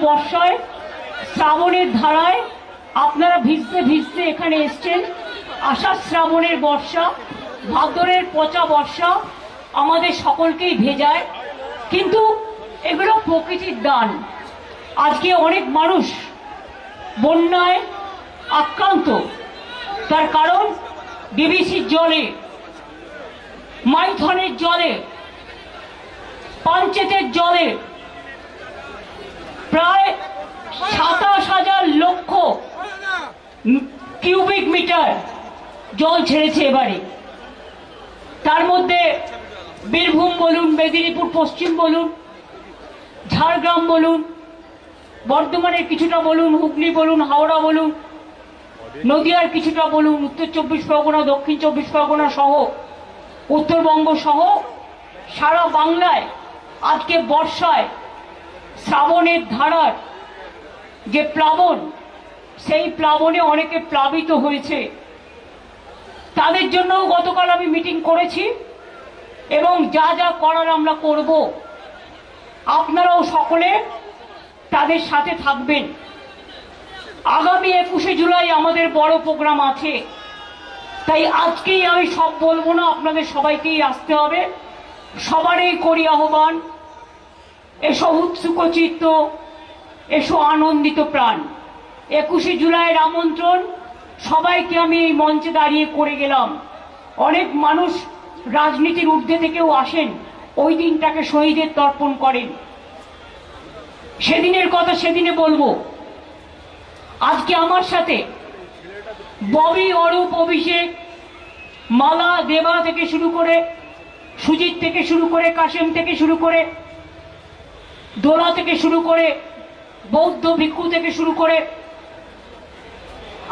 বর্ষায় শ্রাবণের ধারায় আপনারা ভিজতে ভিজতে এখানে এসছেন। আষাঢ় শ্রাবণের বর্ষা, ভাদ্রের পচা বর্ষা আমাদের সকলকেই ভেজায়, কিন্তু এগুলো প্রকৃতির দান। আজকে অনেক মানুষ বন্যায় আক্রান্ত, তার কারণ ডিভিসির জলে, মাইথনের জলে, পাঞ্চেতের জলে প্রায় ২৭,০০০ লক্ষ কিউবিক মিটার জল ছেড়েছে এবারে। তার মধ্যে বীরভূম বলুন, মেদিনীপুর পশ্চিম বলুন, ঝাড়গ্রাম বলুন, বর্ধমানের কিছুটা বলুন, হুগলি বলুন, হাওড়া বলুন, নদিয়ার কিছুটা বলুন, উত্তর ২৪ পরগনা, দক্ষিণ ২৪ পরগনা সহ উত্তরবঙ্গ সহ সারা বাংলায় আজকে বর্ষায় শ্রাবণের ধারার যে প্লাবন, সেই প্লাবনে অনেকে প্লাবিত হয়েছে। তাদের জন্যও গতকাল আমি মিটিং করেছি এবং যা যা করার আমরা করব, আপনারাও সকলে তাদের সাথে থাকবেন। আগামী 21শে জুলাই আমাদের বড় প্রোগ্রাম আছে, তাই আজকেই আমি সব বলবো না, আপনাদের সবাইকেই আসতে হবে। সবারই করি আহ্বান, এসো উৎসুকচিত্ত, এসো আনন্দিত প্রাণ। 21শে জুলাইয়ের আমন্ত্রণ সবাইকে আমি এই মঞ্চে দাঁড়িয়ে করে গেলাম। অনেক মানুষ রাজনীতির ঊর্ধ্বে থেকেও আসেন, ওই দিনটাকে শহীদের তর্পণ করেন। সেদিনের কথা সেদিনে বলবো। আজকে আমার সাথে ববি, অরূপ, অভিষেক, মালা, দেবা থেকে শুরু করে, সুজিত থেকে শুরু করে, কাশেম থেকে শুরু করে, দোলা থেকে শুরু করে, বৌদ্ধ ভিক্ষু থেকে শুরু করে,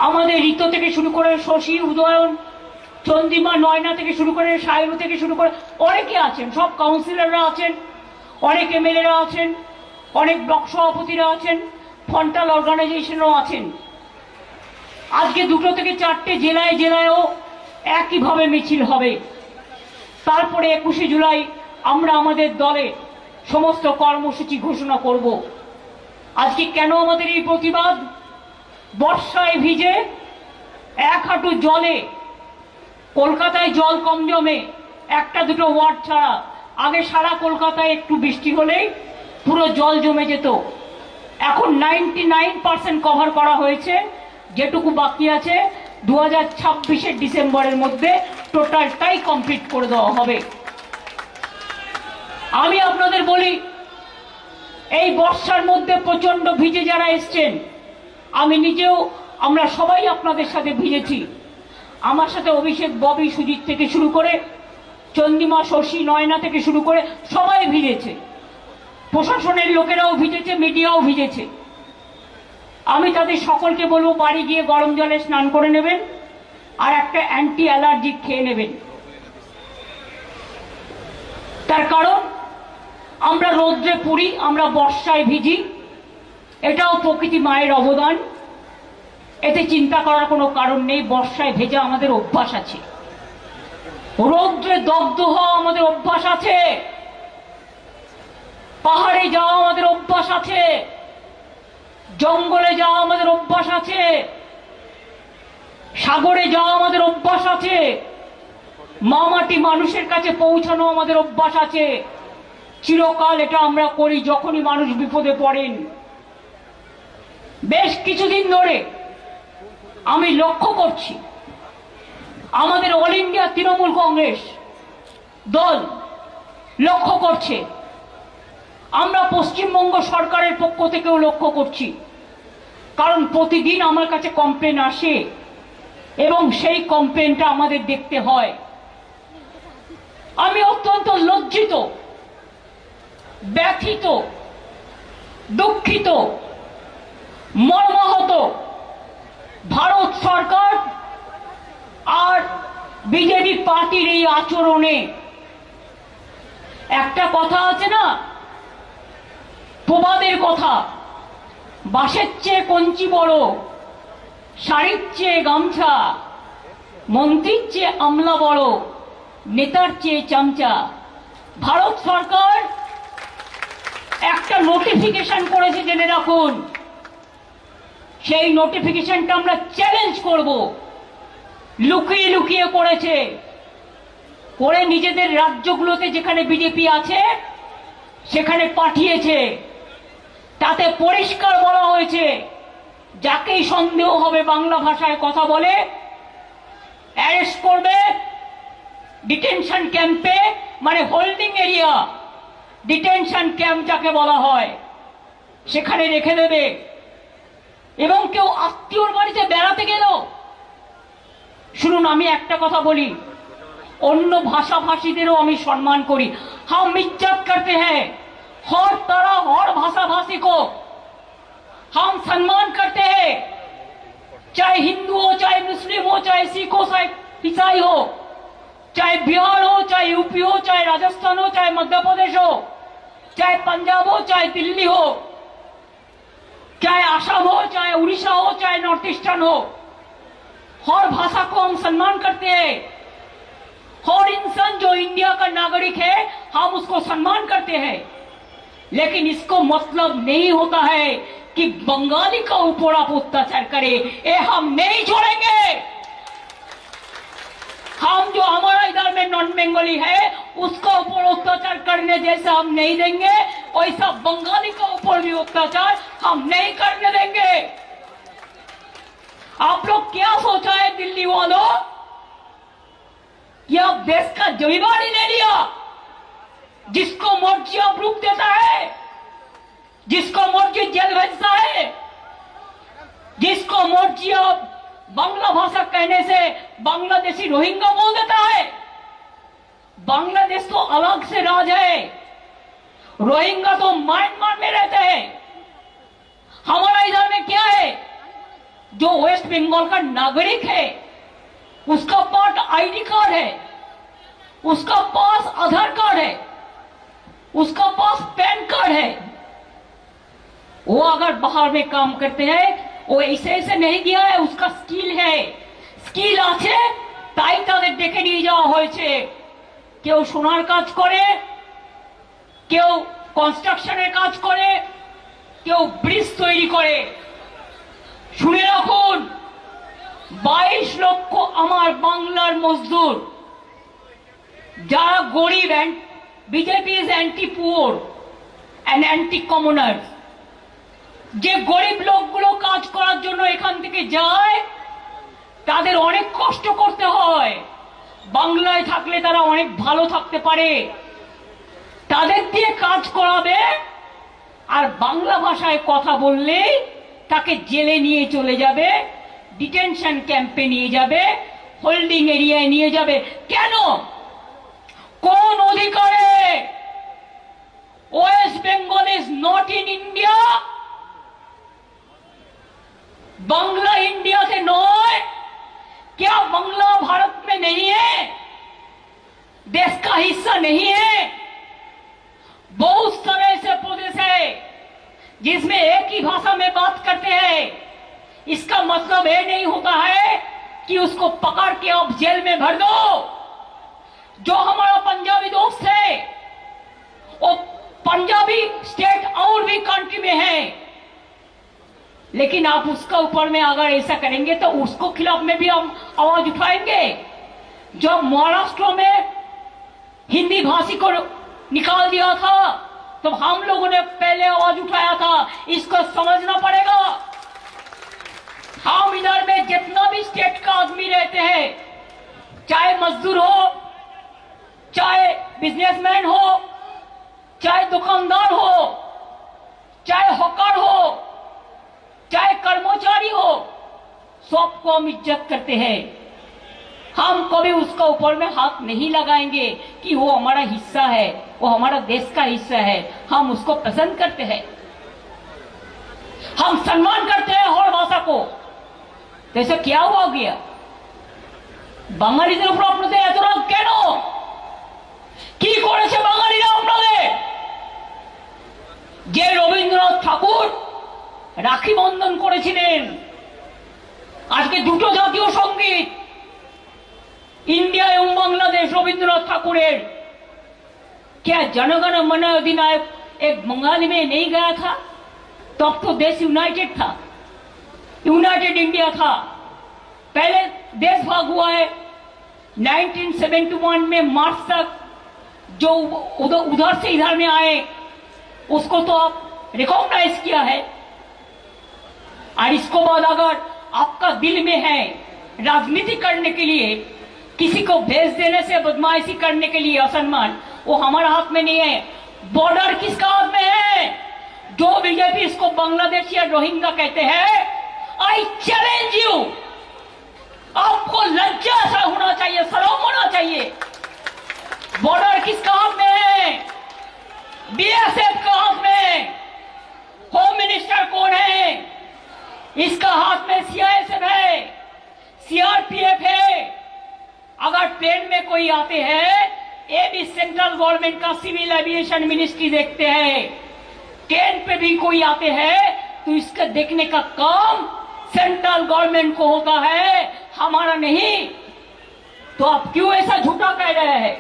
আমাদের ঋত থেকে শুরু করে, শশী, উদয়ন, চন্দ্রিমা, নয়না থেকে শুরু করে, সায়রু থেকে শুরু করে অনেকে আছেন, সব কাউন্সিলররা আছেন, অনেক এমএলএরা আছেন, অনেক ব্লক সভাপতিরা আছেন, ফন্টাল অর্গানাইজেশনও আছেন। আজকে 2 থেকে 4টে জেলায় জেলায়ও একইভাবে মিছিল হবে। তারপরে 21শে জুলাই আমরা আমাদের দলে সমস্ত কর্মসূচি ঘোষণা করব। আজকে কেন আমাদের এই প্রতিবাদ? বর্ষায় ভিজে 1 হাঁটু জলে, কলকাতায় জল কম জমে 1-2 ওয়ার্ড ছাড়া, আগে সারা কলকাতায় একটু বৃষ্টি হলেই পুরো জল জমে যেত। এখন 99% কভার করা হয়েছে, যেটুকু বাকি আছে 2026-এর ডিসেম্বরের মধ্যে টোটালটাই কমপ্লিট করে দেওয়া হবে। আমি আপনাদের বলি, এই বর্ষার মধ্যে প্রচন্ড ভিজে যারা এসছেন, আমি নিজেও, আমরা সবাই আপনাদের সাথে ভিজেছি। আমার সাথে অভিষেক, ববি, সুজিত থেকে শুরু করে, চন্দ্রিমা, শশী, নয়না থেকে শুরু করে সবাই ভিজেছে। প্রশাসনের লোকেরাও ভিজেছে, মিডিয়াও ভিজেছে। আমি তাদের সকলকে বলবো, বাড়ি গিয়ে গরম জলে স্নান করে নেবেন আর একটা অ্যান্টি অ্যালার্জিক খেয়ে নেবেন। তার কারণ আমরা রৌদ্রে পুড়ি, আমরা বর্ষায় ভিজি, এটাও প্রকৃতি মায়ের অবদান। এতে চিন্তা করার কোনো কারণ নেই। বর্ষায় ভেজা আমাদের অভ্যাস আছে, রৌদ্রে দগ্ধ হওয়া আমাদের অভ্যাস আছে, পাহাড়ে যাওয়া আমাদের অভ্যাস আছে, জঙ্গলে যাওয়া আমাদের অভ্যাস আছে, সাগরে যাওয়া আমাদের অভ্যাস আছে, মামাটি মানুষের কাছে পৌঁছানো আমাদের অভ্যাস আছে। চিরকাল এটা আমরা করি যখনই মানুষ বিপদে পড়েন। বেশ কিছুদিন ধরে আমি লক্ষ্য করছি, আমাদের অল ইন্ডিয়া তৃণমূল কংগ্রেস দল লক্ষ্য করছে, আমরা পশ্চিমবঙ্গ সরকারের পক্ষ থেকেও লক্ষ্য করছি। কারণ প্রতিদিন আমার কাছে কমপ্লেন আসে এবং সেই কমপ্লেনটা আমাদের দেখতে হয়। আমি অত্যন্ত লজ্জিত, ব্যথিত, দুঃখিত, মর্মাহত ভারত সরকার আর বিজেপি পার্টির এই আচরণে। একটা কথা আছে না, প্রবাদের কথা, বাঁশের চেয়ে কঞ্চি বড়, শাড়ির চেয়ে গামছা, মন্ত্রীর চেয়ে আমলা বড়, নেতার চেয়ে চামচা। ভারত সরকার একটা নোটিফিকেশন করেছে, জেনে রাখুন। সেই নোটিফিকেশনটা আমরা চ্যালেঞ্জ করব। লুকিয়ে লুকিয়ে করেছে, করে নিজেদের রাজ্যগুলোতে যেখানে বিজেপি আছে সেখানে পাঠিয়েছে। তাতে পরিষ্কার বলা হয়েছে, যাকেই সন্দেহ হবে বাংলা ভাষায় কথা বলে অ্যারেস্ট করবে, ডিটেনশন ক্যাম্পে, মানে হোল্ডিং এরিয়া, ডিটেনশন ক্যাম্প যাকে বলা হয়, সেখানে রেখে দেবে। এবং কেউ আত্মীয়র বাড়িতে বেড়াতে গেল, শুনুন আমি একটা কথা বলি, অন্য ভাষাভাষীদেরও আমি সম্মান করি। हम इज्जत करते हैं हर तरह हर भाषा भाषी को हम सम्मान करते हैं, चाहे हिंदू हो, चाहे मुस्लिम हो, चाहे सिख हो, चाहे ईसाई हो, चाहे बिहार हो, चाहे यूपी हो, चाहे राजस्थान हो, चाहे मध्य प्रदेश हो, चाहे पंजाब हो, चाहे दिल्ली हो, चाहे असम हो, चाहे उड़ीसा हो, चाहे नॉर्थ ईस्टर्न हो, हर भाषा को हम सम्मान करते हैं। हर इंसान जो इंडिया का नागरिक है हम उसको सम्मान करते हैं। लेकिन इसको मतलब नहीं होता है कि बंगाली का ऊपर आप अत्याचार करें, ये हम नहीं छोड़ेंगे। हम जो हमारा इधर में नॉन बंगाली है उसका ऊपर अत्याचार करने जैसा हम नहीं देंगे, वैसा बंगाली का ऊपर भी अत्याचार हम नहीं करने देंगे। आप लोग क्या सोचा है दिल्ली वालों कि आप देश का जिम्मेदारी ले लिया, जिसको मर्जी आप रुक देता है, जिसको मर्जी जेल भेजता है, जिसको मर्जी आप बांग्ला भाषा कहने से बांग्लादेशी रोहिंग्या बोल देता है। बांग्लादेश तो अलग से राज है, रोहिंग्या तो म्यांमार में रहते हैं। हमारा इधर में क्या है, जो वेस्ट बंगाल का नागरिक है उसका पास आईडी कार्ड है, उसका पास आधार कार्ड है, उसका पास पैन कार्ड है। वो अगर बाहर में काम करते हैं वो ऐसे ऐसे नहीं गया है, उसका स्किल है, स्किल আছে তাই তাদের ডেকে নিয়ে যাওয়া হয়েছে। কেউ সোনার কাজ করে, কেউ কনস্ট্রাকশনের কাজ করে, কেউ ব্রিজ তৈরি করে। শুনে রাখুন, 22 লক্ষ আমার বাংলার মজদুর যারা গরিব, BJP is anti poor and anti commoners, যে গরিব লোকগুলো কাজ করার জন্য এখান থেকে যায় তাদের অনেক কষ্ট করতে হয়। বাংলায় থাকলে তারা অনেক ভালো থাকতে পারে, তাদের দিয়ে কাজ করাবে আর বাংলা ভাষায় কথা বললে তাকে জেলে নিয়ে চলে যাবে, ডিটেনশন ক্যাম্পে নিয়ে যাবে, হোল্ডিং এরিয়ায় নিয়ে যাবে। কেন? কোন অধিকারে? West Bengal is not in India, Bangla India से नॉय। क्या बांग्ला भारत में नहीं है? देश का हिस्सा नहीं है? बहुत सारे ऐसे प्रदेश है जिसमें एक ही भाषा में बात करते हैं। इसका मतलब ये नहीं होता है कि उसको पकड़ के आप जेल में भर दो। जो हमारा पंजाबी दोस्त है वो पंजाबी स्टेट और भी कंट्री में है, लेकिन आप उसका ऊपर में अगर ऐसा करेंगे तो उसको खिलाफ में भी हम आवाज उठाएंगे। जब महाराष्ट्र में हिंदी भाषी को निकाल दिया था तो हम लोगों ने पहले आवाज उठाया था, इसको समझना पड़ेगा। हम इधर में जितना भी स्टेट का आदमी रहते हैं, चाहे मजदूर हो, चाहे बिजनेसमैन हो, चाहे दुकानदार हो, चाहे हॉकर हो, चाहे कर्मचारी हो, सबको हम इज्जत करते हैं। हम कभी उसका ऊपर में हाथ नहीं लगाएंगे कि वो हमारा हिस्सा है, वो हमारा देश का हिस्सा है। हम उसको पसंद करते हैं, हम सम्मान करते हैं हर भाषा को। जैसे क्या हुआ गया বাঙালিদের উপর আপনাদের এত রাগ কেন? কি করেছে বাঙালিরা আপনাদের? যে রবীন্দ্রনাথ ঠাকুর রাখি বন্ধন করেছিলেন, আজকে দুটো জাতীয় সঙ্গীত इंडिया एवं बांग्लादेश रविंद्रनाथ ठाकुरेर। क्या जनगण मन अधिनायक एक बंगाली में नहीं गया था? तब तो देश यूनाइटेड था, यूनाइटेड इंडिया था। पहले देश भाग हुआ है 1971 में मार्च तक, जो उधर से इधर में आए उसको तो आप रिकॉग्नाइज किया है। और इसको बाद अगर आपका दिल में है राजनीति करने के लिए, किसी को भेज देने से बदमाशी करने के लिए असम्मान, वो हमारा हाथ में नहीं है। बॉर्डर किसका हाथ में है? जो बीजेपी इसको बांग्लादेश या रोहिंग्या कहते हैं, आई चैलेंज यू। आपको लज्जा सा होना चाहिए, शर्म होना चाहिए। बॉर्डर किसका हाथ में है? बीएसएफ का हाथ में। होम मिनिस्टर कौन है? इसका हाथ में सीआईएसएफ है, सीआरपीएफ है। अगर प्लेन में कोई आते हैं, ये भी सेंट्रल गवर्नमेंट का सिविल एविएशन मिनिस्ट्री देखते हैं। ट्रेन पे भी कोई आते हैं तो इसका देखने का काम सेंट्रल गवर्नमेंट को होता है, हमारा नहीं। तो आप क्यों ऐसा झूठा कह रहे हैं?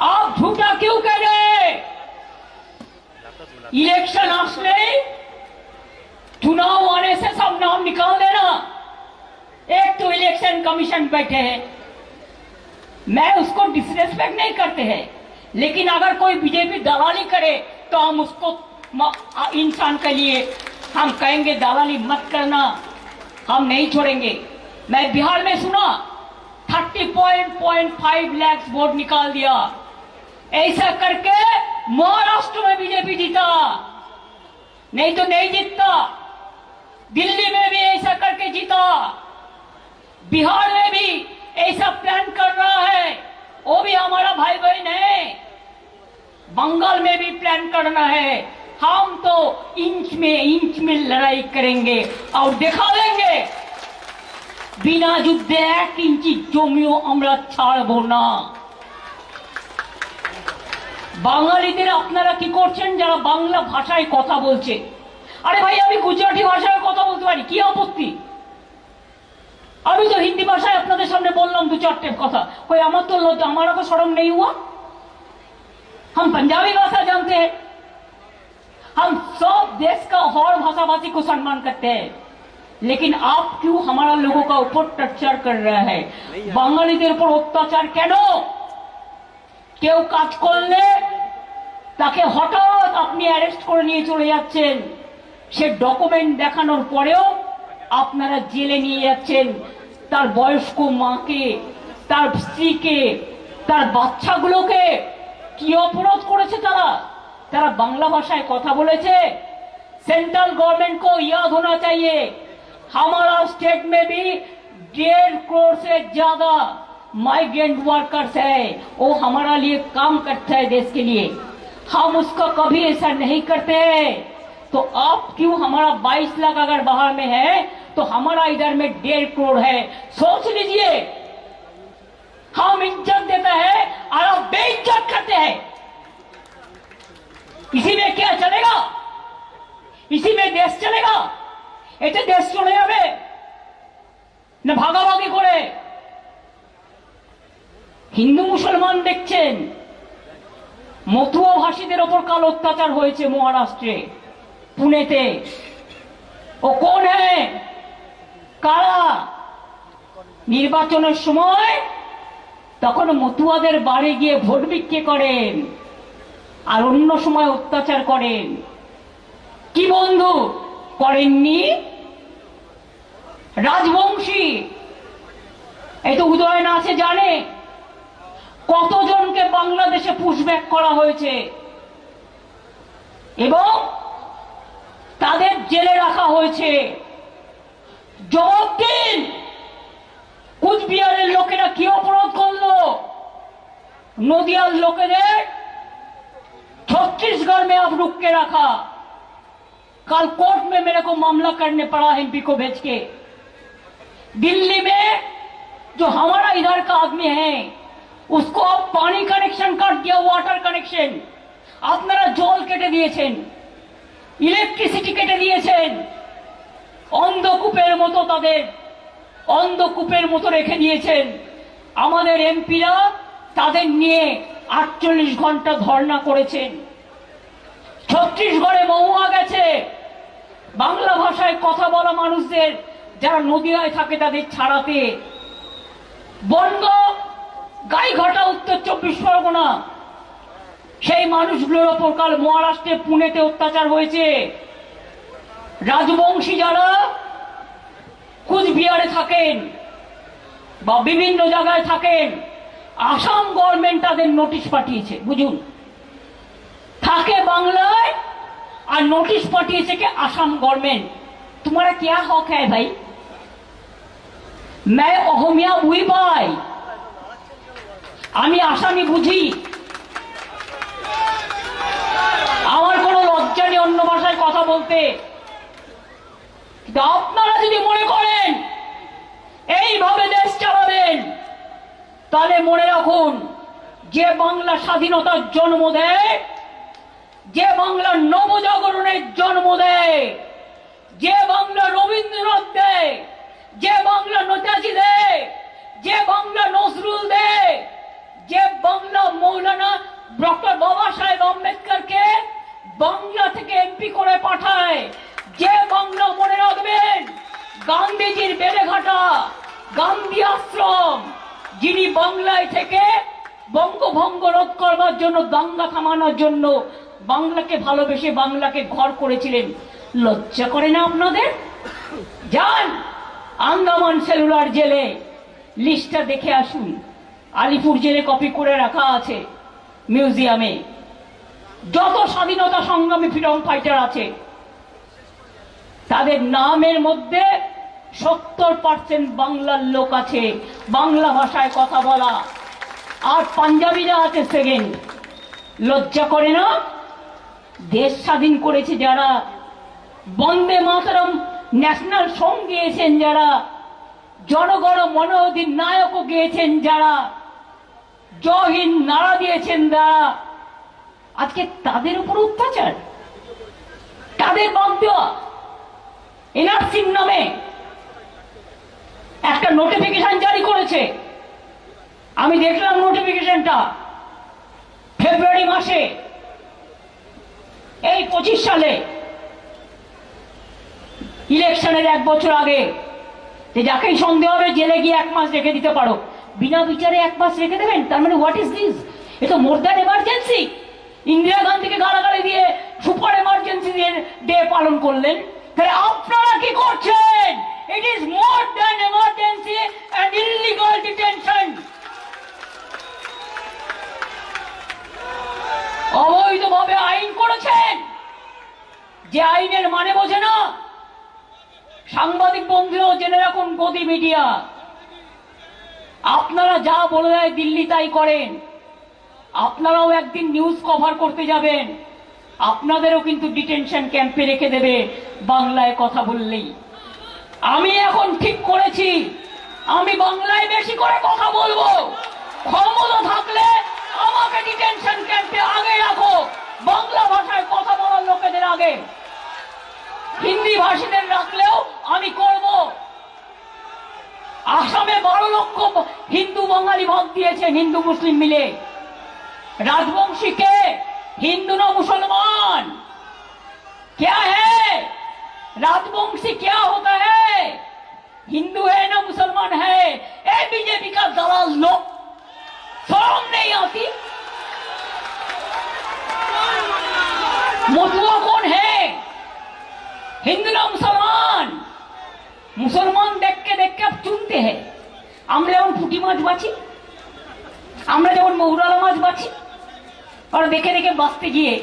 आप झूठा क्यों कह रहे हैं? इलेक्शन आसले चुनाव आने से सब नाम निकाल देना। एक तो इलेक्शन कमीशन बैठे हैं, मैं उसको डिसरेस्पेक्ट नहीं करते हैं, लेकिन अगर कोई बीजेपी दलाली करे तो हम उसको इंसान के लिए हम कहेंगे दलाली मत करना, हम नहीं छोड़ेंगे। मैं बिहार में सुना 30.5 लाख वोट निकाल दिया, ऐसा करके महाराष्ट्र में बीजेपी जीता, नहीं तो नहीं जीतता। दिल्ली में भी ऐसा करके जीता, बिहार में भी ऐसा प्लान कर रहा है, वो भी हमारा भाई बहन है। बंगाल में भी प्लान करना है। हम तो इंच में लड़ाई करेंगे और दिखा देंगे बिना যুদ্ধে 1 ইঞ্চি জমিও আমরা ছাড়বো না। বাঙালিদের আপনারা কি করছেন যারা বাংলা ভাষায় কথা বলছে? আরে ভাই আমি গুজরাটি ভাষায় কথা বলতে পারি, কি আপত্তি? আমি তো হিন্দি ভাষায় আপনাদের সামনে বললাম 2-4 কথা, कोई আমার তো লজ্জা, हमारा को शर्म नहीं हुआ? हम पंजाबी भाषा जानते हैं, हम सब देश का और भाषा भाषी को सम्मान करते हैं, लेकिन आप क्यों हमारा लोगों का ऊपर टर्चर कर रहा है? বাঙালিদের উপর অত্যাচার কেন? কেউ কাজ করলে তাকে হঠাৎ আপনি অ্যারেস্ট করে নিয়ে চলে যাচ্ছেন, সে ডকুমেন্ট দেখানোর পরেও আপনারা জেলে নিয়ে যাচ্ছেন তার বয়স্ক মাকে, তার স্ত্রীকে, তার বাচ্চাগুলোকে। কি অপরাধ করেছে তারা? তারা বাংলা ভাষায় কথা বলেছে। सेंट्रल गवर्नमेंट को याद होना चाहिए, हमारा स्टेट में भी 1.5 करोड़ से ज्यादा माइग्रेंट वर्कर्स है, वो हमारा लिए काम करता है देश के लिए। हम उसका कभी ऐसा नहीं करते हैं। तो आप क्यों हमारा 22 लाख अगर बाहर में है तो हमारा इधर में 1.5 करोड़ है। सोच लीजिए, हम इज्जत देता है और आप बेइज्जत करते हैं। इसी में क्या चलेगा? इसी में देश चलेगा? এতে দেশ চলে যাবে না ভাগাভাগি করে? হিন্দু মুসলমান দেখছেন, মতুয়া ভাষীদের ওপর কাল অত্যাচার হয়েছে মহারাষ্ট্রে, পুনেতে। ও কোন হ্যাঁ? কারা? নির্বাচনের সময় তখন মতুয়াদের বাড়ি গিয়ে ভোট বিক্রি করেন আর অন্য সময় অত্যাচার করেন। কি বন্ধু করেননি? রাজবংশী এই তো উদয়ন আছে, জানে কতজনকে বাংলাদেশে পুশব্যাক করা হয়েছে এবং তাদের জেলে রাখা হয়েছে। জবাব দিন, কুচবিহারের লোকেরা কি অপরাধ করলো? নদিয়ার লোকেদের छत्तीसगढ़ में अब रुक के रखा। कल कोर्ट में मेरे को मामला करने पड़ा एमपी को भेज के। दिल्ली में जो हमारा इधर का आदमी है उसको अब पानी कनेक्शन काट दिया, वाटर कनेक्शन। আপনারা জল কেটে দিয়েছেন, ইলেকট্রিসিটি কেটে দিয়েছেন, অন্ধকূপের মতো তাদের অন্ধকূপের মতো রেখে দিয়েছেন। আমাদের এমপিরা তাদের নিয়ে 48 ঘন্টা ধর্ণা করেছেন। ছত্তিশগড়ে মহুয়া গেছে বাংলা ভাষায় কথা বলা মানুষদের যারা নদিয়ায় থাকে তাদের ছাড়াতে। বনগ, গাইঘাটা, উত্তর 24 পরগনা, সেই মানুষগুলোর ওপর কাল মহারাষ্ট্রে পুনেতে অত্যাচার হয়েছে। রাজবংশী যারা কুচবিহারে থাকেন বা বিভিন্ন জায়গায় থাকেন, আসাম গভর্নমেন্ট তাদের নোটিশ পাঠিয়েছে। বুঝুন, থাকে বাংলায় আর নোটিশ পাঠিয়েছে কে? আসাম गवर्नमेंट। तुम्हारा क्या हक है भाई? मैं অহমিয়া বুঝি পাই, আমি আসামি বুঝি, আমার কোনো লজ্জা নেই অন্য ভাষায় কথা বলতে। কিন্তু আপনারা যদি মনে করেন এইভাবে দেশ চালাবেন তাহলে মনে রাখুন, যে বাংলা স্বাধীনতার জন্ম দেয়, যে বাংলা নবজাগরণের জন্ম দেয়, যে বাংলা রবীন্দ্রনাথ দেয়, যে বাংলা নেতাজি দেয়, যে বাংলা নজরুল দেয়, যে বাংলা মৌলানা ডক্টর বাবা সাহেব আম্বেদকরকে বাংলা থেকে গান্ধীজির বেড়েঘাটা গান্ধী আশ্রম, যিনি বাংলায় থেকে বঙ্গভঙ্গ রোধ করবার জন্য, দাঙ্গা থামানোর জন্য বাংলাকে ভালোবেসে বাংলাকে ঘর করেছিলেন। লজ্জা করে না আপনাদের? যান আন্দামান সেলুলার জেলে, লিস্টটা দেখে আসুন। আলিপুর জেলে কপি করে রাখা আছে মিউজিয়ামে। যত স্বাধীনতা সংগ্রামী ফ্রিডম ফাইটার আছে তাদের নামের মধ্যে 70% বাংলার লোক আছে, বাংলা ভাষায় কথা বলা, আর পাঞ্জাবিরা আছে সেকেন্ড। লজ্জা করে না? দেশ স্বাধীন করেছে যারা, বন্দে মাতরম ন্যাশনাল সং গেয়েছেন যারা, জনগণ মন অধিনায়কও গেয়েছেন যারা, জয় হিন্দ নারা দিয়েছেন যারা, আজকে তাদের উপর অত্যাচার, তাদের বাদ দেওয়া। এনআরসির নামে একটা নোটিফিকেশন জারি করেছে, আমি দেখলাম নোটিফিকেশনটা ফেব্রুয়ারি মাসে, এই 25 সালে ইলেকশনের 1 বছর আগে, যে যাকেই সন্দেহ হবে জেলে গিয়ে 1 মাস রেখে দিতে পারো। বিনা বিচারে 1 মাস রেখে দেবেন? তার মানে হোয়াট ইজ দিস? এ তো মোর দ্যান এমার্জেন্সি। ইন্দিরা গান্ধীকে গালাগালি দিয়ে সুপার এমার্জেন্সি ডে পালন করলেন। তাহলে আপনারা কি করছেন? It is more than emergency and illegal detention. অবৈধভাবে আইন করেছেন, যে আইনের মানে বোঝে না। সাংবাদিক বন্ধুরাও জেনে রাখুন, গদি মিডিয়া, আপনারা যা বলে দেয় দিল্লি তাই করেন। আপনারাও একদিন নিউজ কভার করতে যাবেন, আপনাদেরও কিন্তু ডিটেনশন ক্যাম্পে রেখে দেবে বাংলায় কথা বললেই। আমি এখন ঠিক করেছি, আমি বাংলায় বেশি করে কথা বলবো। ক্ষমতা থাকলে আমাকে ডিটেনশন ক্যাম্পে আগে রাখো, বাংলা ভাষায় কথা বলার লোকেদের আগে। হিন্দি ভাষীদের রাখলেও আমি করব। আসামে 12 লক্ষ হিন্দু বাঙালি ভাগ দিয়েছেন, হিন্দু মুসলিম মিলে। राजवंशी के हिंदू ना मुसलमान क्या है? राजवंशी क्या होता है? हिंदू है ना मुसलमान है? ए बीजेपी का दलाल लोग, शर्म नहीं आती? मथुआ कौन है? हिंदू ना मुसलमान? मुसलमान देख के अब चुनते हैं। আমরা যেমন পুঁটি মাছ বাছি, আমরা যেমন মৌরালা মাছ বাছি, আর দেখে দেখে বাঁচতে গিয়ে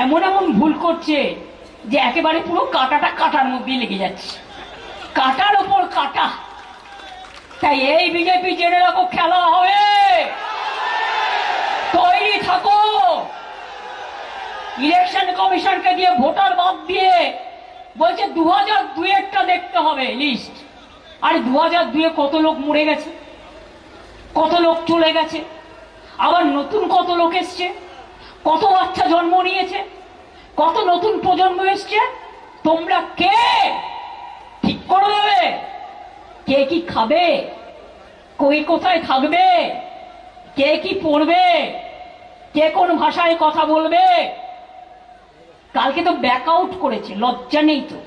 এমন এমন ভুল করছে যে একেবারে পুরো কাঁটাটা কাঁটার মধ্যে লেগে যাচ্ছে, কাঁটার ওপর কাঁটা। তাই এই বিজেপি জেনে রাখো, খেলা হবে, তৈরি থাকো। ইলেকশন কমিশনকে দিয়ে ভোটার বাদ দিয়ে বলছে 2002-এরটা দেখতে হবে লিস্ট। আর 2002-এ কত লোক মরে গেছে, কত লোক চলে গেছে, আবার নতুন কত লোক এসছে, কত বাচ্চা জন্ম নিয়েছে, কত নতুন প্রজন্ম এসছে। তোমরা কে ঠিক করে দেবে কে কি খাবে, কই কোথায় থাকবে, কে কি পড়বে, কে কোন ভাষায় কথা বলবে। কালকে তো ব্যাক আউট করেছে, লজ্জা নেই তো।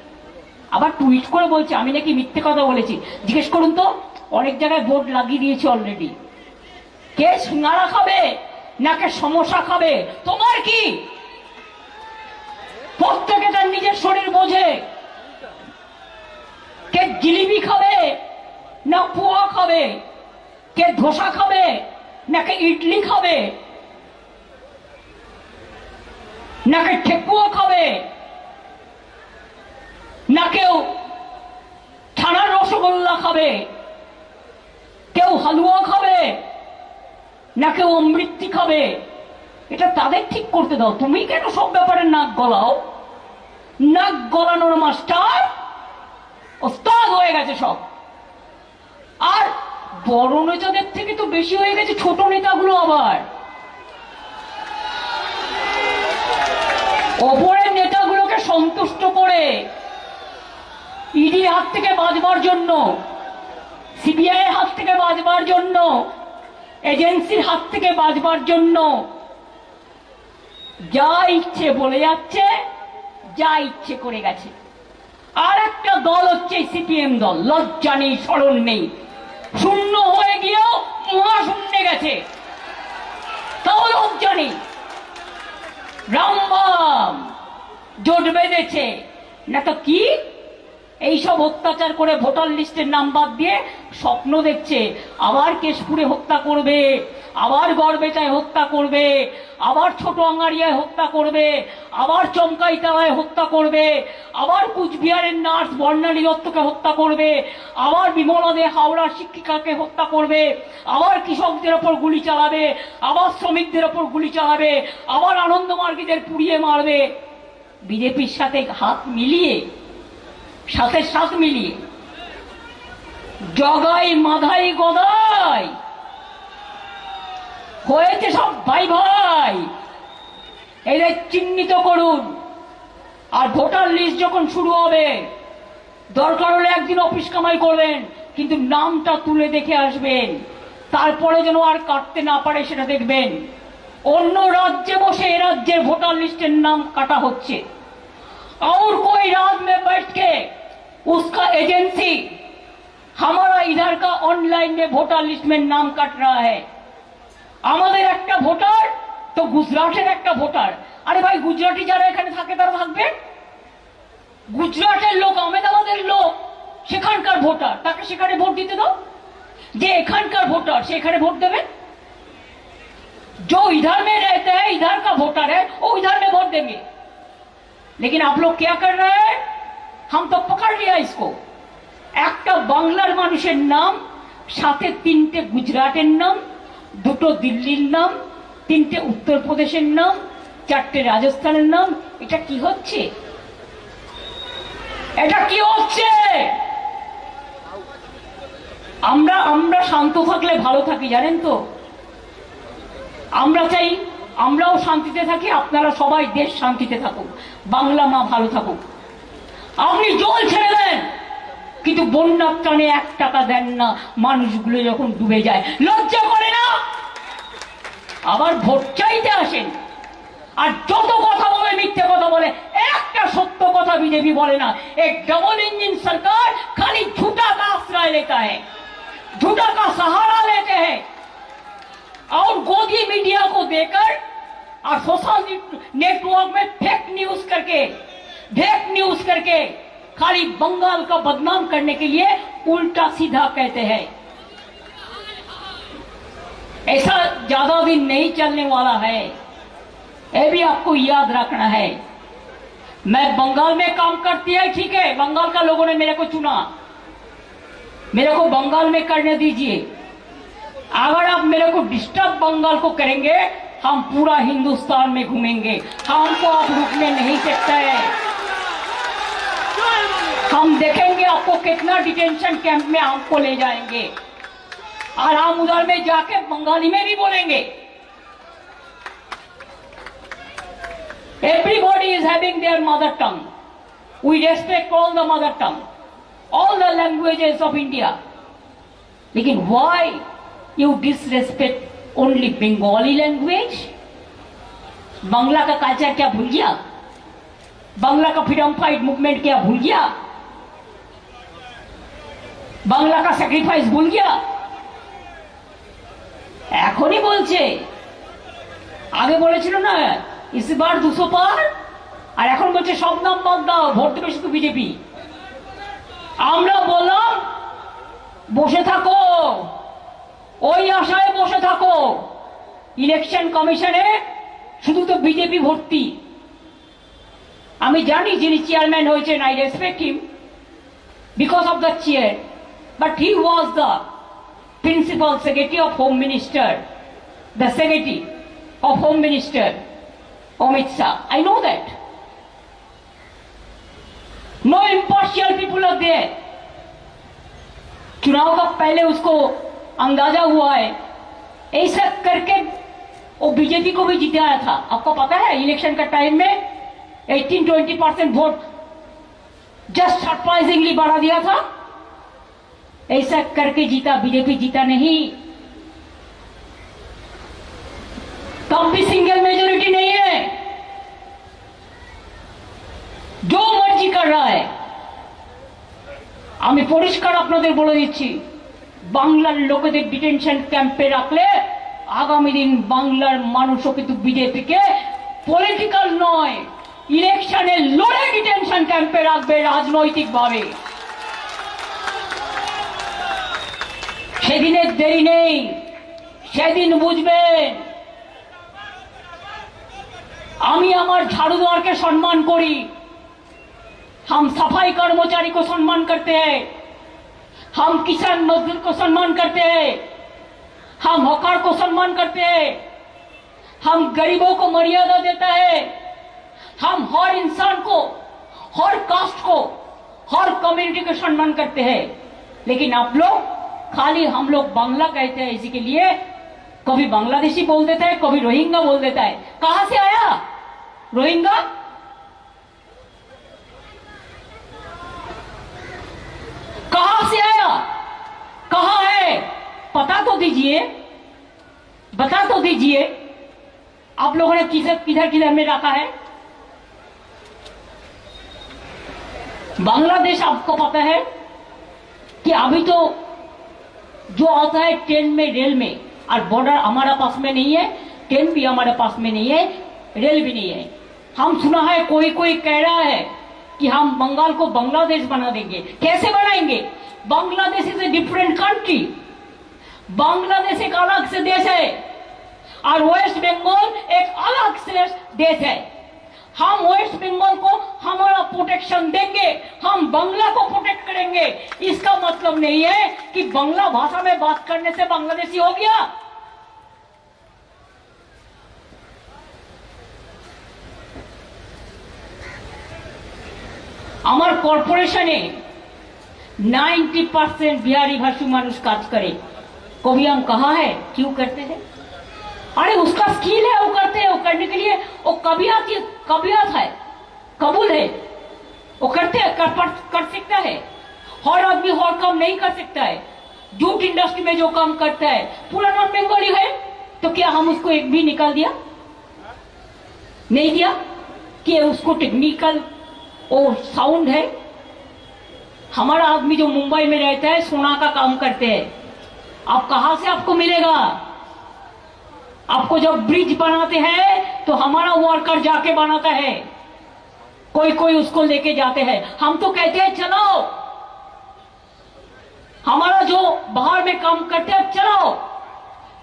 আবার টুইট করে বলছে আমি নাকি মিথ্যে কথা বলেছি। জিজ্ঞেস করুন তো, অনেক জায়গায় বোর্ড লাগিয়ে দিয়েছে অলরেডি। কে সিঙ্গারা খাবে নাকি সমোসা খাবে তোমার কি? প্রত্যেকে তার নিজের শরীর বোঝে। কে জিলিপি খাবে না পোয়া খাবে, কে ধোসা খাবে নাকি ইডলি খাবে, নাকি ঠেকুয়া খাবে, না কেউ ছানার রসগোল্লা খাবে, কেউ হালুয়া খাবে, না কেউ অমৃতি খাবে। এটা তাদের ঠিক করতে দাও। তুমি কেন সব ব্যাপারে নাক গলাও? নাক গলানোর মাস্টার ওস্তাদ হয়ে গেছে সব। আর বড় নেতাদের থেকে তো বেশি হয়ে গেছে ছোট নেতাগুলো। আবার ওপরের নেতাগুলোকে সন্তুষ্ট করে ইডির হাত থেকে বাঁচবার জন্য, সিবিআই এর হাত থেকে বাঁচবার জন্য, এজেন্সির হাত থেকে বাঁচবার জন্য যা ইচ্ছে বলে যাচ্ছে, যা ইচ্ছে করে গেছে। আর একটা দল হচ্ছে সিপিএম দল, লজ্জা নেই শরণ নেই, শূন্য হয়ে গিয়েও মহাশূন্যে গেছে, তাও লজ্জা নেই। রামবাম জোট বেঁধেছে না তো কি, এইসব অত্যাচার করে ভোটার লিস্টের নাম বাদ দিয়ে স্বপ্ন দেখছে আবার কেশপুরে হত্যা করবে, আবার গড়বেতায় হত্যা করবে, আবার ছোট আঙ্গারিয়ায় হত্যা করবে, আবার চমকাইতলায় হত্যা করবে, আবার কুচবিহারের নার্স বর্ণালী দত্তকে হত্যা করবে, আবার বিমলা দে হাওড়ার শিক্ষিকাকে হত্যা করবে, আবার কৃষকদের ওপর গুলি চালাবে, আবার শ্রমিকদের ওপর গুলি চালাবে, আবার আনন্দমার্গীদের পুড়িয়ে মারবে। বিজেপির সাথে হাত মিলিয়ে, সাথে সাথ মিলিয়ে জগাই মাধাই গদাই হয়েছে সব ভাই ভাই, এদের চিহ্নিত করুন। আর ভোটার লিস্ট যখন শুরু হবে, দরকার হলে একদিন অফিস কামাই করবেন, কিন্তু নামটা তুলে দেখে আসবেন, তারপরে যেন আর কাটতে না পারে সেটা দেখবেন। অন্য রাজ্যে বসে এ রাজ্যের ভোটার লিস্টের নাম কাটা হচ্ছে, और कोई राज में बैठ के उसका एजेंसी हमारा इधर का ऑनलाइन में वोटर लिस्ट में नाम काट रहा है। আমাদের একটা ভোটার তো গুজরাটের একটা ভোটার, আরে ভাই গুজরাটি যারা এখানে থাকে তারা থাকবে, গুজরাটের লোক আহমেদাবাদের লোক সেখানকার ভোটার, তাকে সেখানে ভোট দিতে দাও। যে এখানকার ভোটার সে এখানে ভোট দেবে, जो इधर में रहते हैं इधर का वोटर है वो इधर में वोट देंगे। लेकिन आप लोग क्या कर रहे हैं, हम तो पकड़ लिया इसको। একটা বাংলার মানুষের নাম, সাথে তিনটে গুজরাটের নাম, দুটো দিল্লির নাম, তিনটে উত্তরপ্রদেশের নাম, চারটে রাজস্থানের নাম। এটা কি হচ্ছে, এটা কি হচ্ছে? আমরা শান্ত থাকলে ভালো থাকি, জানেন তো। আমরা চাই আমরাও শান্তিতে থাকি, আপনারা সবাই দেশ শান্তিতে থাকুক, বাংলা মা ভালো থাকুক। আপনি জল ছেড়ে দেন কিন্তু বন্যার টানে 1 টাকা দেন না, মানুষগুলো যখন ডুবে যায় লজ্জা করে না? আবার ভোট চাইতে আসেন, আর যত কথা বলে মিথ্যে কথা বলে, একটা সত্য কথা বিজেপি বলে না। एक डबल इंजन सरकार खाली झूठा का आश्रय लेता है, झूठा का सहारा लेते हैं, और गोदी मीडिया को देकर और सोशल नेटवर्क में फेक न्यूज करके खाली बंगाल का बदनाम करने के लिए उल्टा सीधा कहते हैं। ऐसा ज्यादा दिन नहीं चलने वाला है, ये भी आपको याद रखना है। मैं बंगाल में काम करती है, ठीक है, बंगाल का लोगों ने मेरे को चुना, मेरे को बंगाल में करने दीजिए। अगर आप मेरे को डिस्टर्ब बंगाल को करेंगे, हम पूरा हिंदुस्तान में घूमेंगे, हमको आप रुकने नहीं सकते हैं। हम देखेंगे आपको कितना डिटेंशन कैंप में हमको ले जाएंगे, और हम उधर में जाके बंगाली में भी बोलेंगे। Everybody is having their mother tongue. We respect all the mother tongue, all the languages of India. लेकिन why you disrespect only Bengali language? Bangla का कल्चर क्या भूल गया? बांग्ला का फ्रीडम फाइट मूवमेंट क्या भूल गया? बांग्ला का सैक्रिफाइस भूल गया? এখনই বলছে, আগে বলেছিল না इस बार 200 पार, আর এখন বলছে সব নাম বাদ দাও, ভোট দেবে শুধু বিজেপি। আমরা বললাম বসে থাকো, ওই আশায় বসে থাকো, ইলেকশন কমিশনে শুধু তো বিজেপি ভর্তি। আমি জানি যিনি চেয়ারম্যান হয়েছেন, I respect him because of the chair, but he was the principal secretary of home minister, the secretary of home minister Amit Shah. I know that. No impartial people are there. चुनाव का पहले उसको अंदाजा हुआ है, ऐसा करके वो बीजेपी को भी जिताया था। आपको पता है इलेक्शन का टाइम में 18-20% वोट जस्ट सरप्राइजिंगली बढ़ा दिया था, ऐसा करके जीता, बीजेपी जीता नहीं। तब भी सिंगल मेजोरिटी नहीं है, जो मर्जी कर रहा है। আমি পরিষ্কার আপনাদের বলে দিচ্ছি, বাংলার লোকেদের ডিটেনশন ক্যাম্পে রাখলে আগামী দিন বাংলার মানুষও কিন্তু বিজেপিকে পলিটিক্যাল নয়, ইলেকশনে লড়ে ডিটেনশন ক্যাম্পে রাখবে রাজনৈতিকভাবে। সেদিনের দেরি নেই, সেদিন বুঝবেন। আমি আমার ঝাড়ুদারকে সম্মান করি, हम सफाई कर्मचारी को सम्मान करते हैं, हम किसान मजदूर को सम्मान करते हैं, हम हकार को सम्मान करते हैं, हम गरीबों को मर्यादा देता है, हम हर इंसान को, हर कास्ट को, हर कम्युनिटी को सम्मान करते हैं। लेकिन आप लोग खाली हम लोग बांग्ला कहते हैं, इसी के लिए कभी बांग्लादेशी बोल देता है, कभी रोहिंग्या बोल देता है। कहां से आया रोहिंग्या? कहां से आया, कहां है, पता तो दीजिए, बता तो दीजिए। आप लोगों ने किधर किधर में रखा है? बांग्लादेश आपको पता है कि अभी तो जो आता है ट्रेन में, रेल में, और बॉर्डर हमारा पास में नहीं है, ट्रेन भी हमारे पास में नहीं है, रेल भी नहीं है। हम सुना है कोई कोई कह रहा है कि हम बंगाल को बांग्लादेश बना देंगे। कैसे बनाएंगे? Bangladesh is a different country, Bangladesh एक अलग से देश है और वेस्ट बंगाल एक अलग से देश है। हम वेस्ट बंगाल को हमारा प्रोटेक्शन देंगे, हम बांग्ला को प्रोटेक्ट करेंगे। इसका मतलब नहीं है कि बांग्ला भाषा में बात करने से बांग्लादेशी हो गया। আমার কর্পোরেশনে 90% बिहारी भाषी मानुष काज करे। कभी हम कहा है क्यों करते हैं? अरे उसका स्किल है, वो करते हैं, वो करने के लिए वो कबियत है, कबूल है, वो करते हैं, कर सकता है। हर आदमी हर काम नहीं कर सकता है। जूट इंडस्ट्री में जो काम करता है पूरा नॉन बंगाली है, तो क्या हम उसको एक भी निकाल दिया? नहीं दिया कि उसको टेक्निकल वो साउंड है। हमारा आदमी जो मुंबई में रहता है सोना का काम करते हैं, आप कहां से आपको मिलेगा? आपको जब ब्रिज बनाते हैं तो हमारा वर्कर जाके बनाता है, कोई कोई उसको लेके जाते हैं। हम तो कहते हैं चलो, हमारा जो बाहर में काम करते हैं चलो,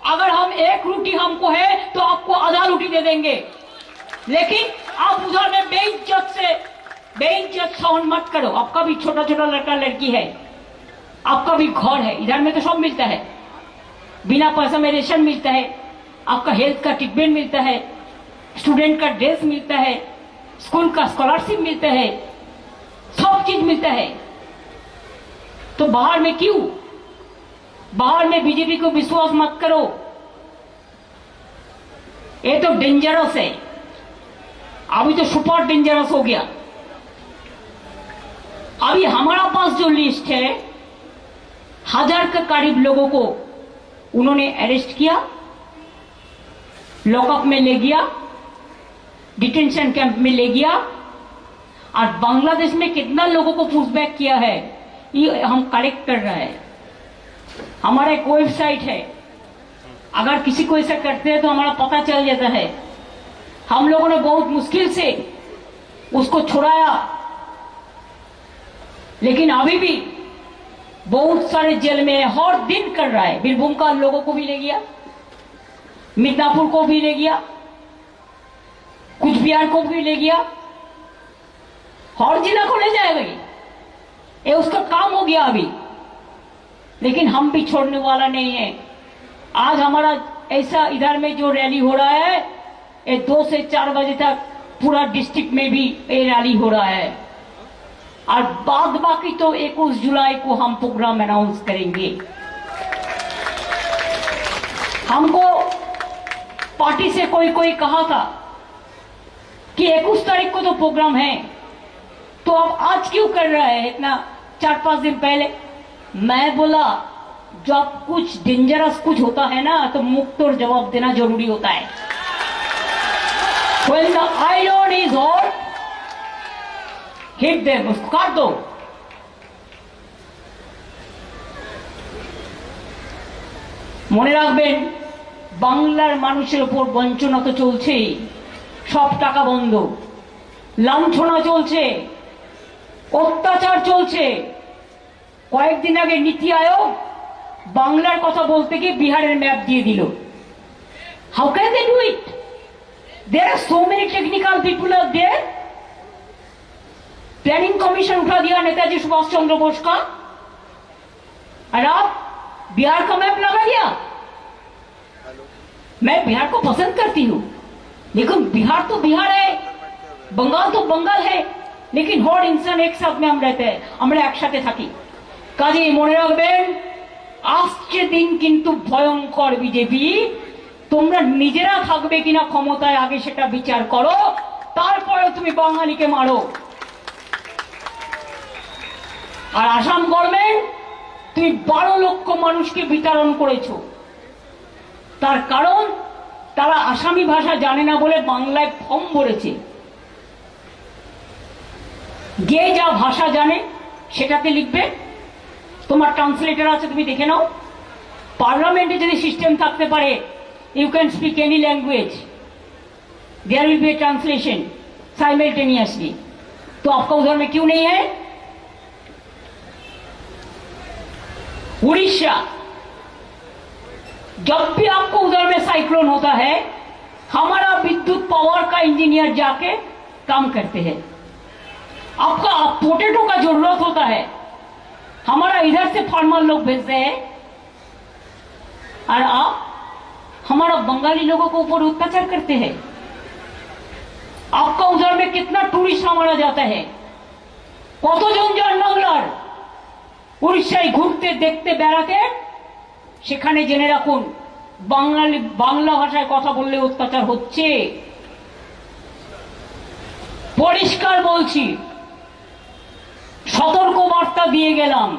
अगर हम एक रोटी हमको है तो आपको आधा रोटी दे देंगे। लेकिन आप उधर में बेइज्जत साउंड मत करो। आपका भी छोटा छोटा लड़का लड़की है, आपका भी घर है, इधर में तो सब मिलता है, बिना पैसा में रेशन मिलता है, आपका हेल्थ का ट्रीटमेंट मिलता है, स्टूडेंट का ड्रेस मिलता है, स्कूल का स्कॉलरशिप मिलता है, सब चीज मिलता है। तो बाहर में क्यों? बाहर में बीजेपी को विश्वास मत करो, ये तो डेंजरस है, अभी तो सुपर डेंजरस हो गया। अभी हमारा पास जो लिस्ट है 1000 के करीब लोगों को उन्होंने अरेस्ट किया, लॉकअप में ले गया, डिटेंशन कैंप में ले गया, और बांग्लादेश में कितना लोगों को पुशबैक किया है ये हम कलेक्ट कर रहे हैं। हमारा एक वेबसाइट है, अगर किसी को ऐसा करते हैं तो हमारा पता चल जाता है। हम लोगों ने बहुत मुश्किल से उसको छुड़ाया, लेकिन अभी भी बहुत सारे जेल में हर दिन कर रहा है। बीरभूम का लोगों को भी ले गया, मिदनापुर को भी ले गया, कुछ बिहार को भी ले गया, हर जिला को ले जाएगा। ये उसका काम हो गया अभी, लेकिन हम भी छोड़ने वाला नहीं है। आज हमारा ऐसा इधर में जो रैली हो रहा है, ये 2 से 4 बजे तक पूरा डिस्ट्रिक्ट में भी ये रैली हो रहा है, और बाद बाकी तो 21 जुलाई को हम प्रोग्राम अनाउंस करेंगे। हमको पार्टी से कोई कहा था कि 21 तारीख को तो प्रोग्राम है, तो अब आज क्यों कर रहा है इतना 4-5 दिन पहले? मैं बोला जब कुछ डेंजरस कुछ होता है ना तो मुख तोड़ जवाब देना जरूरी होता है। When the iron is hot, hit them, उसको काट दो। মনে রাখবেন, বাংলার মানুষের উপর বঞ্চনা তো চলছেই, সব টাকা বন্ধ, লাঞ্ছনা চলছে, অত্যাচার চলছে। কয়েকদিন আগে নীতি আয়োগ বাংলার কথা বলতে গিয়ে বিহারের ম্যাপ দিয়ে দিল। How can they do it? There are so many technical people are there. Planning commission उठा दिया नेताजी सुभाष चंद्र बोस का, और आप बिहार का मैप लगा दिया। मैं बिहार को पसंद करती हूँ, लेकिन बिहार तो बिहार है, बंगाल तो बंगाल है, लेकिन हर इंसान एक साथ में हम रहते हैं, আমরা একসাথে থাকি। কাজেই মনে রাখবেন, আসছে দিন কিন্তু ভয়ঙ্কর। বিজেপি, তোমরা নিজেরা থাকবে কিনা ক্ষমতায় আগে সেটা বিচার করো, তারপরে তুমি বাঙালিকে মারো। আর আসাম গভর্নমেন্ট, তুমি 12 লক্ষ মানুষকে বিতরণ করেছো। তার কারণ তারা আসামি ভাষা জানে না বলে বাংলায় ফর্ম ভরেছে। যে যা ভাষা জানে সেটাতে লিখবে। তোমার ট্রান্সলেটর আছে, তুমি দেখে নাও। পার্লামেন্টে যদি সিস্টেম থাকতে পারে, you can speak any language, there will be a translation simultaneously. तो आपका उधर में क्यों नहीं है? उड़ीसा, जब भी आपको उधर में साइक्लोन होता है, हमारा विद्युत पावर का इंजीनियर जाके काम करते हैं। आपका पोटैटो का जरूरत होता है, हमारा इधर से फार्मर लोग भेजते हैं, और आप हमारा बंगाली लोगों को ऊपर अत्याचार करते हैं। आपका उधर में कितना टूरिस्ट हमारा जाता है, কতজন যান বাংলার উড়িষ্যায় ঘুরতে দেখতে বেড়াতে, সেখানে জেনে রাখুন বাংলা ভাষায় কথা বললে অত্যাচার হচ্ছে। পরিষ্কার বলছি, সতর্ক বার্তা দিয়ে গেলাম,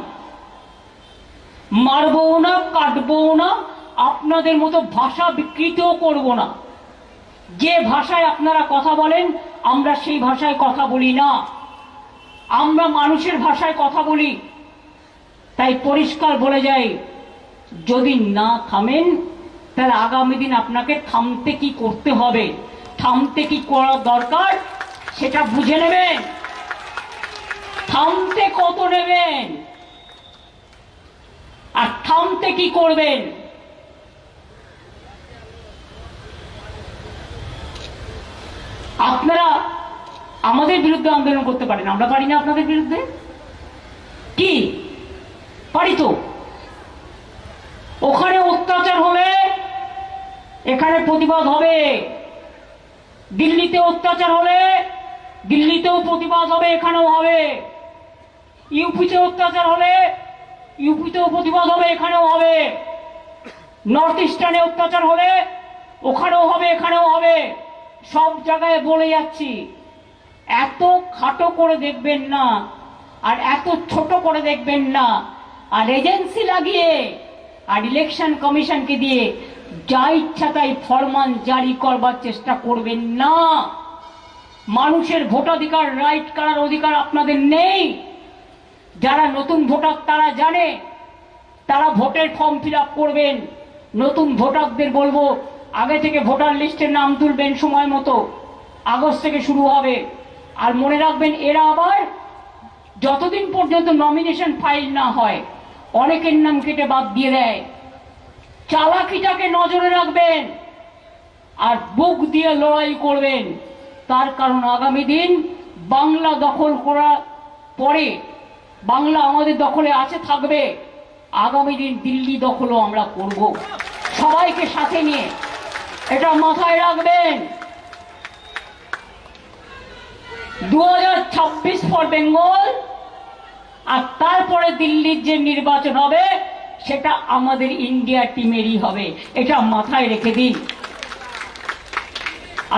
মারবো না, কাটবো না, আপনাদের মতো ভাষা বিকৃতও করব না। যে ভাষায় আপনারা কথা বলেন, আমরা সেই ভাষায় কথা বলি না, আমরা মানুষের ভাষায় কথা বলি। তাই পরিষ্কার বলে যাই, যদি না থামেন তাহলে আগামী দিন আপনাকে থামতে কি করতে হবে, থামতে কি করা দরকার সেটা বুঝে নেবেন। থামতে কত নেবেন আর থামতে কি করবেন। আপনারা আমাদের বিরুদ্ধে আন্দোলন করতে পারেন, আমরা পারি না আপনাদের বিরুদ্ধে? কি পারি? তো ওখানে অত্যাচার হলে এখানে প্রতিবাদ হবে, দিল্লিতে অত্যাচার হলে দিল্লিতেও প্রতিবাদ হবে, এখানেও হবে। ইউপিতে অত্যাচার হলে ইউপিতেও প্রতিবাদ হবে, এখানেও হবে। নর্থ ইস্টার্নে অত্যাচার হলে ওখানেও হবে, এখানেও হবে। সব জায়গায় বলে যাচ্ছি, এত খাটো করে দেখবেন না, আর এত ছোট করে দেখবেন না, আর এজেন্সি লাগিয়ে আর ইলেকশন কমিশনকে দিয়ে যা ইচ্ছা তাই ফরমান জারি করবার চেষ্টা করবেন না। মানুষের ভোটাধিকার, রাইট করার অধিকার আপনাদের নেই। যারা নতুন ভোটার তারা জানে, তারা ভোটের ফর্ম ফিল আপ করবেন। নতুন ভোটারদের বলবো, আগে থেকে ভোটার লিস্টের নাম তুলবেন, সময় মতো আগস্ট থেকে শুরু হবে। আর মনে রাখবেন, এরা আবার যতদিন পর্যন্ত নমিনেশন ফাইল না হয় অনেকের নাম কেটে বাদ দিয়ে দেয়। চালাকিটাকে নজরে রাখবেন আর বুক দিয়ে লড়াই করবেন। তার কারণ আগামী দিন বাংলা দখল করার পরে, বাংলা আমাদের দখলে আছে, থাকবে, আগামী দিন দিল্লি দখলও আমরা করব, সবাইকে সাথে নিয়ে। এটা মাথায় রাখবেন। 2026 ফর বেঙ্গল, আর তারপরে দিল্লির যে নির্বাচন হবে সেটা আমাদের ইন্ডিয়া টিমেরই হবে, এটা মাথায় রেখে দিন।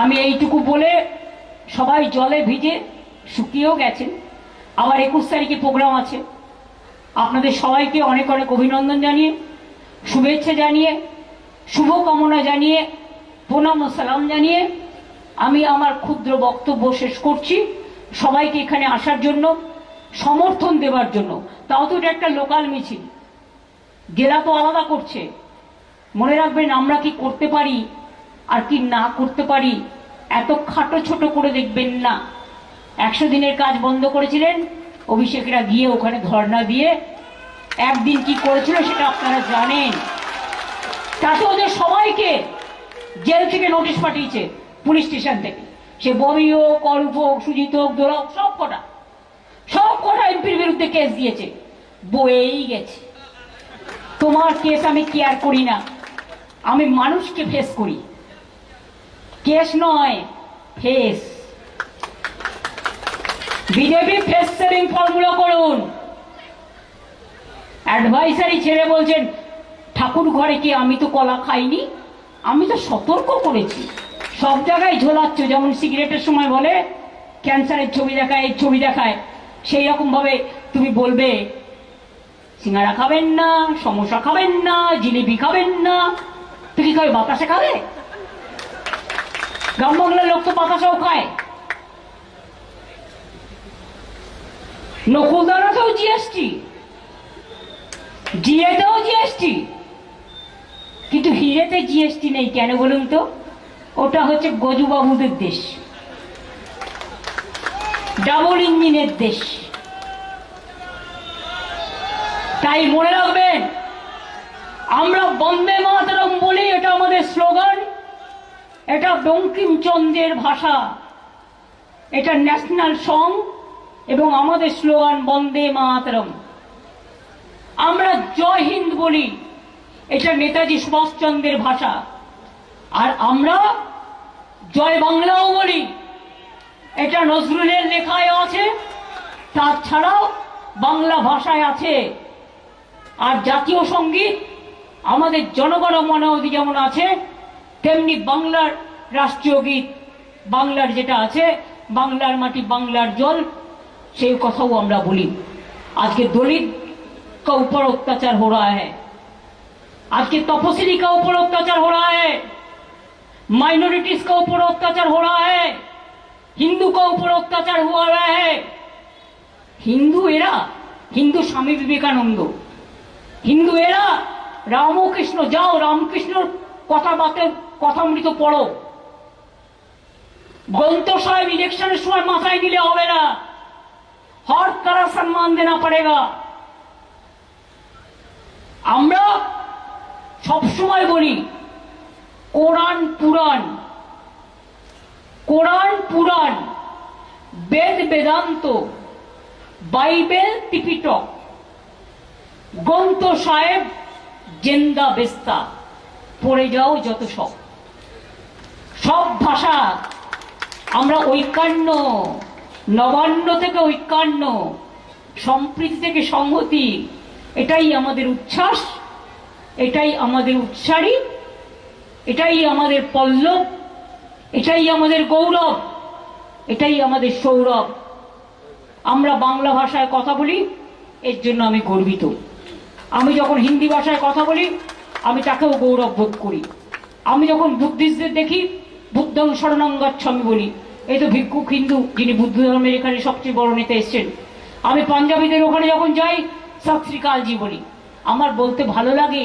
আমি এইটুকু বলে, সবাই জলে ভিজে শুকিয়েও গেছেন, আবার 21 তারিখে প্রোগ্রাম আছে। আপনাদের সবাইকে অনেক অনেক অভিনন্দন জানিয়ে, শুভেচ্ছা জানিয়ে, শুভকামনা জানিয়ে, প্রণাম ও সালাম জানিয়ে আমি আমার ক্ষুদ্র বক্তব্য শেষ করছি। সবাইকে এখানে আসার জন্য, সমর্থন দেওয়ার জন্য। তাও তো এটা একটা লোকাল মিছিল, জেলা তো আলাদা করছে, মনে রাখবেন আমরা কি করতে পারি আর কি না করতে পারি এত খাটো ছোট করে দেখবেন না। 100 দিনের কাজ বন্ধ করেছিলেন, অভিষেকরা গিয়ে ওখানে ধর্ণা দিয়ে একদিন কি করেছিল সেটা আপনারা জানেন। তাতে ওদের সবাইকে জেল থেকে নোটিশ পাঠিয়েছে, পুলিশ স্টেশন থেকে। সে ববি হোক, অরূপ হোক, সুজিত হোক, দোলা হোক, সব কটা এমপির বিরুদ্ধে কেস দিয়েছে, বয়েই গেছে। তোমার কেস আমি কেয়ার করি না, আমি মানুষকে ফেস করি, কেস নয় face. BJP face saving formula করুন। অ্যাডভাইসারি ছেড়ে বলছেন ঠাকুর ঘরে কি আমি তো কলা খাইনি, আমি তো সতর্ক করেছি। সব জায়গায় ঝোলাচ্ছ, যেমন সিগারেটের সময় বলে ক্যান্সারের ছবি দেখায়, এই ছবি দেখায়, সেই রকম ভাবে তুমি বলবে সিঙ্গারা খাবেন না, সমোসা খাবেন না, জিলিপি খাবেন না, তুই কি খাবে? বাতাসা খাবে? গ্রাম বাংলার লোক তো বাতাসাও খায়। নকুলদানাতেও জিএসটি, জিএতেও জিএসটি, কিন্তু হিরেতে জিএসটি নেই কেন বলুন তো? ওটা হচ্ছে গজুবাবুদের দেশ, ডাবল ইঞ্জিনের দেশ। তাই মনে রাখবেন, আমরা বন্দে মাতরম বলি, এটা আমাদের স্লোগান, এটা বঙ্কিমচন্দ্রের ভাষা, এটা ন্যাশনাল সং এবং আমাদের স্লোগান বন্দে মাতরম। আমরা জয় হিন্দ বলি, এটা নেতাজি সুভাষচন্দ্রের ভাষা। আর আমরা জয় বাংলাও বলি, এটা নজরুলের লেখায় আছে, তাছাড়াও বাংলা ভাষায় আছে। আর জাতীয় সঙ্গীত আমাদের জনগণ মন অধি যেমন আছে, তেমনি বাংলার রাষ্ট্রীয় গীত বাংলার যেটা আছে, বাংলার মাটি বাংলার জল, সেই কথাও আমরা বলি। আজকে दलित का ऊपर अत्याचार हो रहा है, आज के तपस्वी का ऊपर अत्याचार हो रहा है, माइनॉरिटीज का ऊपर अत्याचार हो रहा है, हिंदू का ऊपर अत्याचार हुआ रहा है। हिंदू एरा, हिंदू स्वामी विवेकानंद, हिंदू एरा रामकृष्ण, जाओ रामकृष्ण কথামৃত পড়ো। ग्रंथ साहेब इलेक्शन समय माथाय निले होबे ना, हर तरह सम्मान देना पड़ेगा। আমরা সব সময় বলি কোরআন পুরাণ, কোরআন পুরাণ, বেদ বেদান্ত, বাইবেল ত্রিপিটক, গ্রন্থ সাহেব জেন্দা বেস্তা, পড়ে যাও যত সব ভাষা। আমরা ঐক্যান্য, নবান্ন থেকে ঐক্যান্য, সম্প্রীতি থেকে সংহতি, এটাই আমাদের উচ্ছ্বাস, এটাই আমাদের উৎসারী, এটাই আমাদের পল্লব, এটাই আমাদের গৌরব, এটাই আমাদের সৌরভ। আমরা বাংলা ভাষায় কথা বলি, এর জন্য আমি গর্বিত। আমি যখন হিন্দি ভাষায় কথা বলি, আমি তাকেও গৌরব বোধ করি। আমি যখন বুদ্ধিস্টদের দেখি, বুদ্ধং শরণং গচ্ছামি বলি, এই তো ভিক্ষুক হিন্দু যিনি বুদ্ধ ধর্মের এখানে সবচেয়ে বড় নেতা এসছেন। আমি পাঞ্জাবিদের ওখানে যখন যাই, সত শ্রী কালজি বলি। আমার বলতে ভালো লাগে।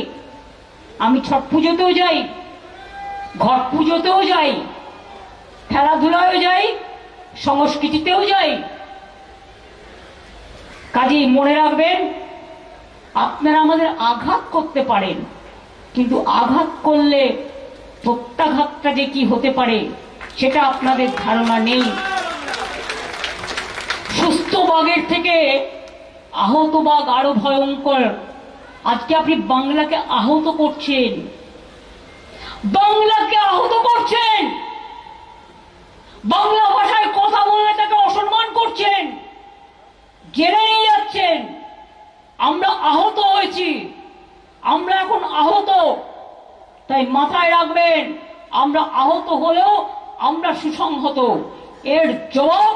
আমি ছট পুজোতেও যাই, ঘট পুজোতেও যাই, খেলাধুলায়ও যাই, সংস্কৃতিতেও যাই। কাজেই মনে রাখবেন, আপনারা আমাদের আঘাত করতে পারেন, কিন্তু আঘাত করলে প্রত্যাঘাতটা যে কি হতে পারে সেটা আপনাদের ধারণা নেই। সুস্থ বাঘের থেকে আহত বাঘ আরো ভয়ঙ্কর। আজকে আপনি বাংলাকে আহত করছেন, বাংলাকে আহত করছেন, বাংলা ভাষায় কথা বললে তাকে অসম্মান করছেন, জেনে নিয়ে যাচ্ছেন। আমরা আহত হয়েছি, আমরা এখন আহত। তাই মাথায় রাখবেন, আমরা আহত হলেও আমরা সুসংহত, এর জবাব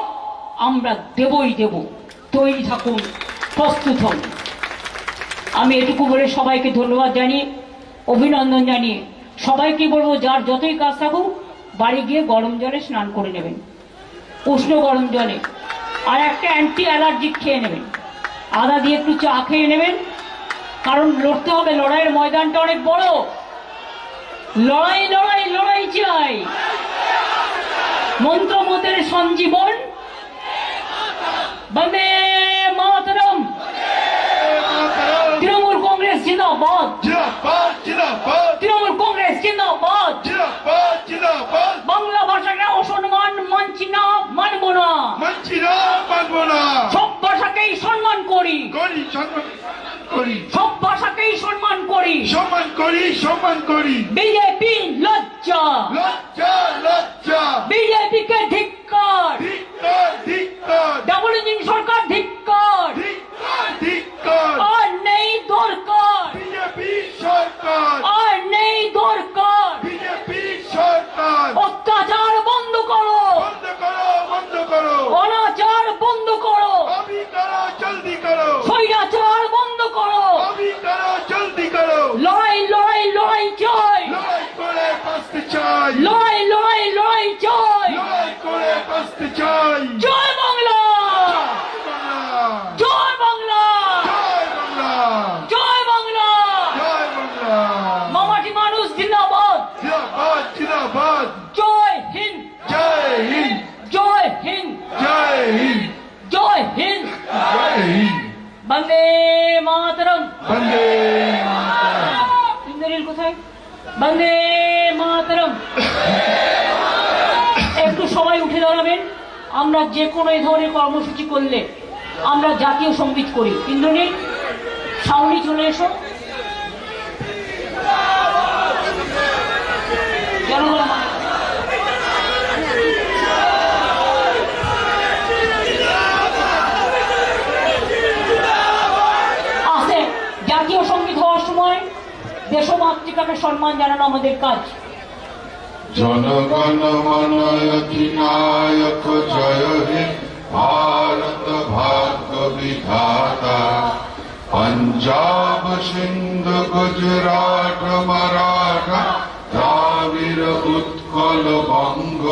আমরা দেবই দেব। তৈরি থাকুন, প্রস্তুত হন। আমি এটুকু বলে সবাইকে ধন্যবাদ জানিয়ে, অভিনন্দন জানিয়ে সবাইকে বলবো, যার যতই কাজ থাকুক বাড়ি গিয়ে গরম জলে স্নান করে নেবেন, উষ্ণ গরম জলে, আর একটা অ্যান্টি অ্যালার্জিক খেয়ে নেবেন, আদা দিয়ে একটু চা খেয়ে নেবেন। কারণ লড়তে হবে, লড়াইয়ের ময়দানটা অনেক বড়। লড়াই লড়াই লড়াই চাই, মন্ত্রমতের সঞ্জীবন, বন্দে মাতরম। তৃণমূল কংগ্রেস জিন্দাবাদ, তৃণমূল কংগ্রেস জিন্দাবাদ। বাংলা ভাষাকে অসম্মান মানছি না, মানব না। সব ভাষাকেই সম্মান করি, সব ভাষাকেই সম্মান করি। বিজেপি লজ্জা, বিজেপিকে ধিক্কার, ডাবল ইঞ্জিন সরকার ধিক্কার, আর নেই দরকার, আর নেই দরকার। অত্যাচার বন্ধ করো, অনাচার বন্ধ করো, স্বৈরাচার বন্ধ করো। লড়াই লড়াই লড়াই চাই, লড়াই লড়াই লড়াই চাই। জয় বাংলা, জয় বাংলা, জয় বাংলা। মামাটি মানুষ জিন্দাবাদ, জয় হিন্দ, জয় হিন্দ, জয় হিন্দ। বন্দে মাতরম, ইন্দ্রিল কোথায়? বন্দে মাতরম। একটু সবাই উঠে দাঁড়াবেন। আমরা যে কোনো এই ধরনের কর্মসূচি করলে আমরা জাতীয় সঙ্গীত করি। ইন্দ্রনীল, সাউনি চলে এসো। জনগণ আসে। জাতীয় সঙ্গীত হওয়ার সময় দেশমাতৃকাকে সম্মান জানানো আমাদের কাজ। জনগণ মন অধিনায়ক জয় হে ভারত ভাগ্য বিধাতা, পঞ্জাব সিন্ধ গুজরাট মারাঠা দ্রাবিড় উৎকল বঙ্গ।